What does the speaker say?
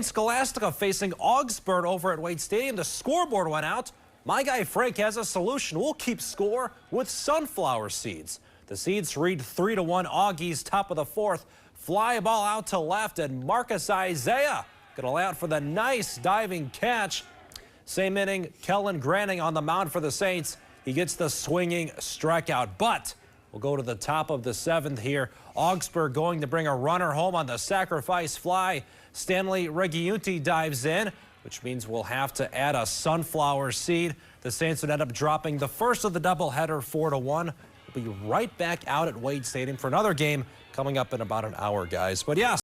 Scholastica facing Augsburg over at Wade Stadium. The scoreboard went out. My guy Frank has a solution. We'll keep score with sunflower seeds. The seeds read 3-1 Augies, top of the fourth. Fly ball out to left, and Marcus Isaiah gonna lay out for the nice diving catch. Same inning, Kellen Granning on the mound for the Saints. He gets the swinging strikeout, but we'll go to the top of the seventh here. Augsburg going to bring a runner home on the sacrifice fly. Stanley Regiunti dives in, which means we'll have to add a sunflower seed. The Saints would end up dropping the first of the doubleheader 4-1. We'll be right back out at Wade Stadium for another game coming up in about an hour, guys. But yeah.